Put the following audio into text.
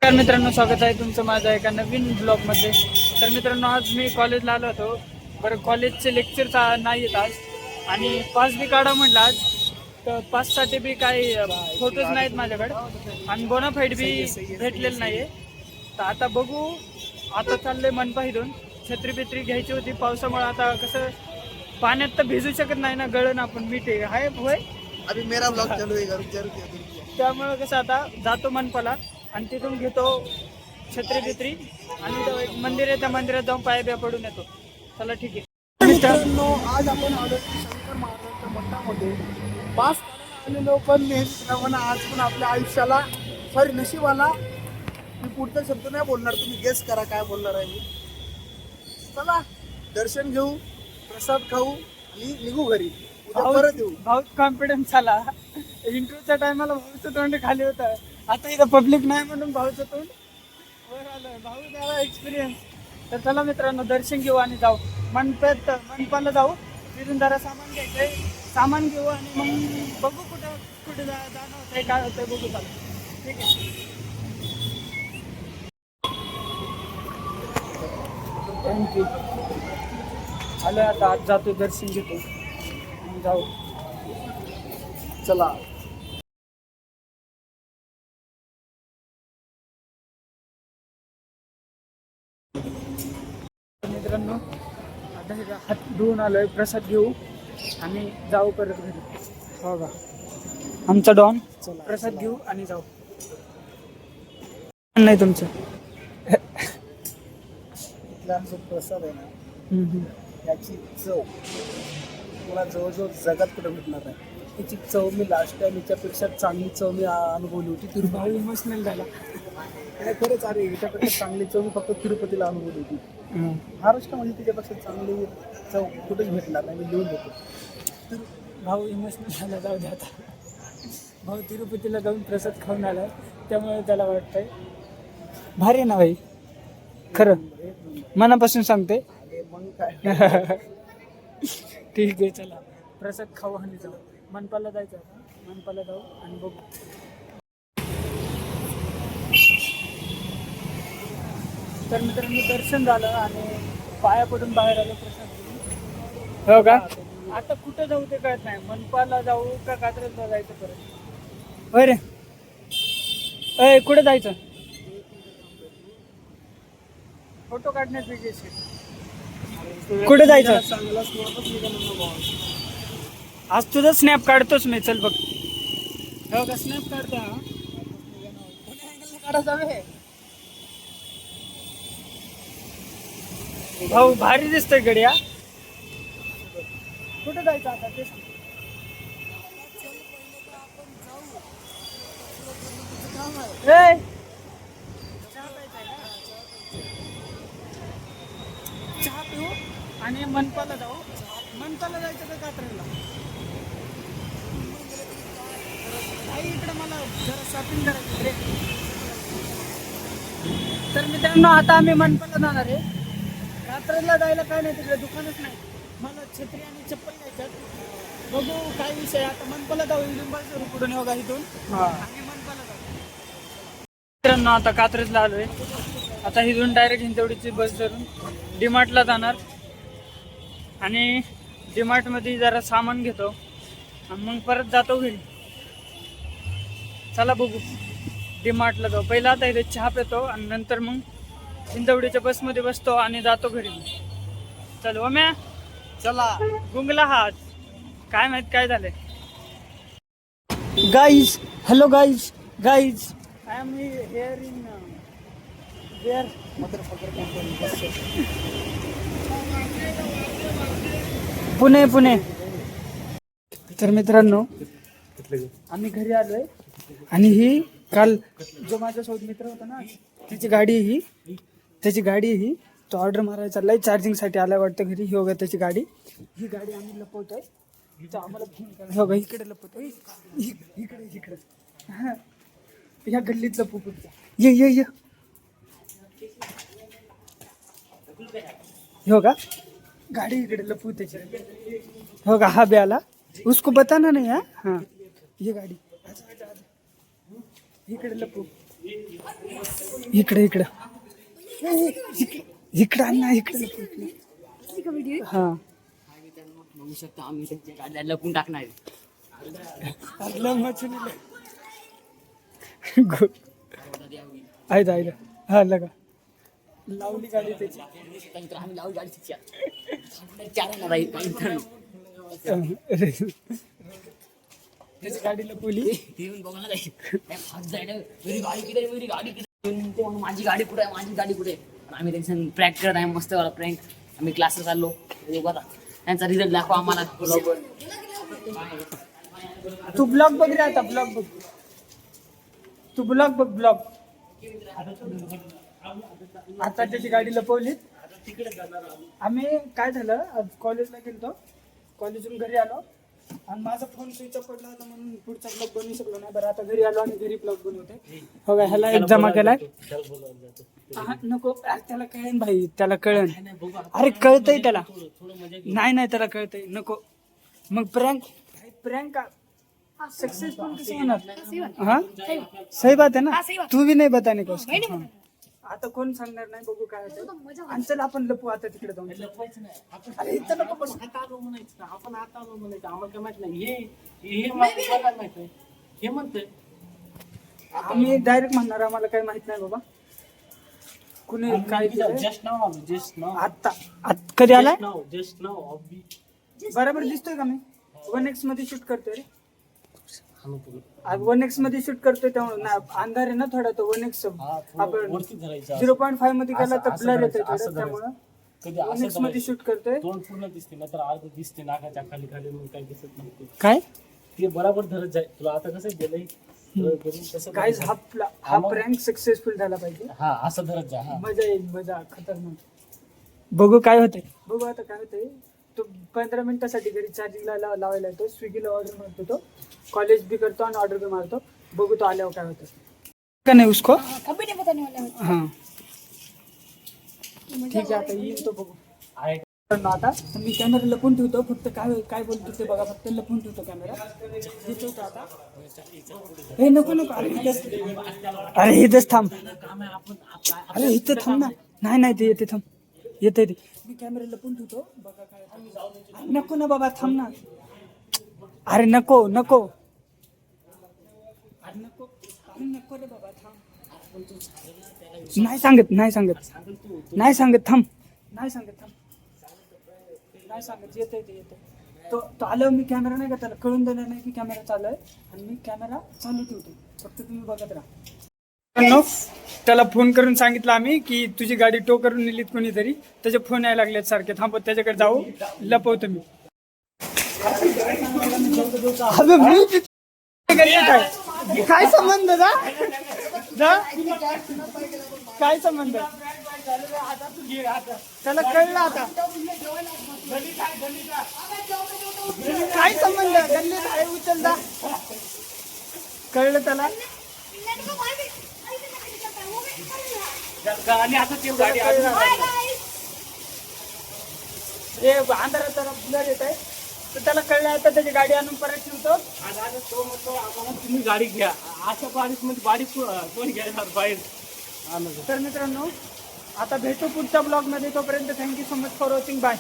नमस्कार मित्रांनो, स्वागत आहे तुमचं माझ्या एका नवीन ब्लॉगमध्ये. तर मित्रांनो, आज मी कॉलेजला आलो होतो. बरं, कॉलेजचे लेक्चर नाही आहेत आज, आणि पास बी काढा म्हटलं आज. तर पाससाठी बी काही फोटोज नाहीत माझ्याकडे, आणि बोनाफाईड बी भेटलेलं नाही आहे. तर आता बघू. आता चाललंय मनपा इथून. छत्री बित्री घ्यायची होती पावसामुळे. आता कसं पाण्यात तर भिजू शकत नाही ना, गळण आपण मीठ आहे होय. अभी मेरा ब्लॉग चालू है. त्यामुळं कसं आता जातो मनपाला, आणि तिथून घेतो छत्री बित्री, आणि तो एक मंदिर आहे, त्या मंदिरात जाऊन पाया बिया पडून येतो. चला ठीक आहे मित्रांनो, आज आपण आलो शंकर महाराजांच्या मठामध्ये पास करायला आलेलो. पण नेहमीप्रमाणे आज पण आपल्या आयुष्याला सॉरी नशिबाला मी पुढचा शब्द नाही बोलणार, तुम्ही गेस करा काय बोलणार आहे मी. चला दर्शन घेऊ, प्रसाद खाऊ आणि निघू घरी. उद्या परत येऊ. भाऊ कॉन्फिडन्स आला. इंटरव्ह्यूच्या टायमाला भाऊचं तोंड खाली होतं, आता इथं पब्लिक नाही म्हणून भाऊचं तोंड वर आलं. भाऊ द्यावा एक्सपिरियन्स. तर चला मित्रांनो, दर्शन घेऊ आणि जाऊ मनपाला जाऊ. तिथून जरा सामान घ्यायचंय, सामान घेऊ, आणि मग बघू कुठे जाणं होतंय, काय होतंय बघू. चला ठीक आहे. थँक्यू. आलो आता, आज जातो, दर्शन घेतो, जाऊ. चला. मित्रांनो, आता हात धुवून आलोय, प्रसाद घेऊ आणि जाऊ परत घरी. हो का, आमचा डॉन. प्रसाद घेऊ आणि जाऊ. नाही तुमचं इथला जो प्रसाद आहे ना, याची चव मला जवळजवळ जगात कुठं भेटणार नाही. याची चव मी लास्ट टाइम याच्यापेक्षा चांगली चव मी अनुभवली होती. भाऊ इमोशनल झाला. आणि खरंच अरे, याच्यापेक्षा चांगली चव मी फक्त तिरुपतीला अनुभवली होती. महाराष्ट्रामध्ये त्याच्यापेक्षा चांगली चव कुठेच भेटणार नाही. मी लिहून देतो. तर भाऊ इमोशनल झाला. जाऊ दे आता. भाऊ तिरुपतीला जाऊन प्रसाद खाऊन आला, त्यामुळे त्याला वाटतंय भारी ना भाई. खरं मनापासून सांगते. मग काय ठीक आहे, चला प्रसाद खाऊ आणि जाऊ. मनपाला जायचं आता, मनपाला जाऊ आणि बघू. तर मित्रांनो, दर्शन झालं आणि पाया पडून बाहेर आलो प्रसाद घेऊन. हो का, आता कुठं जाऊ ते कळत नाही. मनपाला जाऊ का कात्रजला जायचं परत. होय रे, अय कुठे जायचं. फोटो काढण्यात बिझी असेल. कुठे जायचं. चांगला स्नॅपच निघाला. आज तुझं स्नॅप काढतोच मी. चल बघ. हो का, स्नॅप काढतो. काढायचा भाऊ भारी दिसतोय गड्या. कुठे जायचं आता ते सांग. ए, चहा पिऊ आणि मनपाला जाऊ. मनपाला जायचं का कात्रजला. आई इकडे मला जरा शॉपिंग करायची रे. तर मित्रांनो, आता आम्ही मनपाला जाणार आहे. कात्रजला जायला काय नाही, तिकडे दुकानच नाही. मला छत्री आणि चप्पल घ्यायच्यात. बघू काय विषय. आता मनपाला जाऊ. लिंबाचं पुढून येऊ का इथून, आणि मनपाला जाऊ. मित्रांनो, आता कात्रजला आलोय. आता इथून डायरेक्ट हिंजवडीची बस धरून डीमार्टला जाणार, आणि डीमार्टमध्ये जरा सामान घेतो आणि मग परत जातो घरी. चला बघू, डीमार्टला जाऊ. पहिला आता इथे चहा पितो, आणि नंतर मग हिंजवडीच्या बसमध्ये बसतो आणि जातो घरी. चल ओम्या, चला. गुंगला हात. काय माहित काय झालंय. Guys, hello guys. I am here in where Pune. तर मित्रांनो, आम्ही घरी आलोय, आणि ही काल जो माझ्यासोबत मित्र होता ना, त्याची गाडी ही तो ऑर्डर मारायला चाललाय. चार्जिंगसाठी आलाय वाटतं घरी. ही होगा त्याची गाडी. ही गाडी आम्ही लपवतोय. तो आम्हाला फोन करा. हो, इकडे लपवतोय. इकडे हा, ह्या गल्लीत लपू. ये हो का, गाड़ी इकडे लपू त्याची. होगा हा बे आला. उसको बताना नहीं है. हाँ ये गाड़ी इकडे लपू. इकडे इकडे इकडे आण ना, इकडे हा बघू शकता आम्ही त्यांच्या गाड्या लपून टाकणार आहे. आहे हा लगा लावली गाडी त्याची. तर आम्ही लावू गाडी तिच्या. चार येणार आहे काही तर. त्याची गाडी लपवली. येऊन बघायला जाईल. काय फास्ट जायला. मेरी गाडी किती आहे, मेरी गाडी किती आहे? येऊन ते म्हणून माझी गाडी कुठे आहे, माझी गाडी कुठे आहे? आणि आम्ही त्यांचं प्रँक करत आहे, मस्त वाला प्रँक. आम्ही क्लासला चाललो बघा त्यांचा रिझल्ट दाखवा आम्हाला. तू ब्लॉग बघ रे आता, ब्लॉग बघ तू, ब्लॉग बघ ब्लॉग. आता त्याची गाडी लपवली. आम्ही काय झालं, आज कॉलेजला गेलतो, कॉलेजून घरी आलो आणि माझा फोन स्विच ऑफ पडला होता म्हणून पुढचा ब्लॉग बनवू शकलो नाही. बरं आता घरी आलो आणि घरी ब्लॉग बनवते. हो काय, ह्याला एक जमा केलाय. नको त्याला कळेन भाई, त्याला कळेन. अरे कळतंय त्याला, नाही त्याला कळतंय. नको मग प्रँक सक्सेसफुल कसे होणार? हाँ सही बात है ना. तू भी नाही बताने को उसको. आता कोण सांगणार नाही, बघू काय होतं. आणि चल आपण लपू आता तिकडे जाऊन. अरे इथं नको बस. आपण आता आलो म्हणायचं, आम्हाला काय माहित नाही. हे माहित नाही, हे म्हणतंय. आम्ही डायरेक्ट म्हणणार आम्हाला काही माहित नाही बाबा. कुणी काय केलं जस्ट नाव आता कधी आलाय? जस्ट नाव बरोबर दिसतोय का मी? 1x मध्ये शूट करतोय रे. 1x मध्ये शूट करतोय त्यामुळे अंधार आहे ना थोडा, तो 1x आपण 0.5 मध्ये गेला तर ब्लर येतोय थोडं, त्यामुळे 1x मध्ये शूट करतोय. तोंड पूर्ण दिसते ना, तर अर्ध दिसते नाकाच्या खाली खाली, मग काही दिसत नाही. काय ते बरोबर धरत जाय. तुला आता कसं गेलंय काय, हा प्रँक सक्सेसफुल झाला पाहिजे. हा असं धरत जा. मजा येईल, मजा खतरनाक. बघू काय होतंय, बघू आता काय होतंय. तो 15 मिनिटासाठी घरी चार्जिंगला लावायला येतो. स्विगीला ऑर्डर मारतो, तो कॉलेज भी करतो आणि ऑर्डर भी मारतो. बघू तो आल्यावर काय होतं का नाही उसको. हाँ ठीक आहे, आता येईल तो, बघू. आता मी कॅमेरा लपून ठेवतो. फक्त काय बोलतो ते बघा, फक्त लपून ठेवतो कॅमेरा. येतो तो आता. हे नको अरे इथंच थांब. अरे इथं थांब ना. नाही ते येते, थांब येते ते. मी कॅमेरा लपून ठेवतो, बघा काय. नको ना बाबा, थांब ना. अरे नको अरे नको रे बाबा, थांब. नाही सांगत थांब. नाही सांगत येते तो आल्यावर मी कॅमेरा नाही का त्याला कळून देणार नाही की कॅमेरा चालू आहे, आणि मी कॅमेरा चालू ठेवतो. फक्त तुम्ही बघत राहा. त्याला फोन करून सांगितलं आम्ही की तुझी गाडी टो करून नेलीत कोणीतरी. त्याचे फोन यायला लागलेत सारखे. थांबत त्याच्याकडे जाऊ, लपवतो मी. काय संबंध काय संबंध? त्याला कळलं आता. काय संबंध? गल्लीत आहे, उचलदा. कळलं त्याला. आणि आता ते गाडी अंधारात त्याला ब्लर येत आहे, तर त्याला कळलं आता. त्याची गाडी आणून परत ठेवतो. तो म्हणतो आम्हाला तुम्ही गाडी घ्या. अशा बारीक मध्ये बारीक कोण घ्यायला बाहेर. तर मित्रांनो आता भेटू पुढच्या ब्लॉग मध्ये. तोपर्यंत thank you so much for watching. Bye.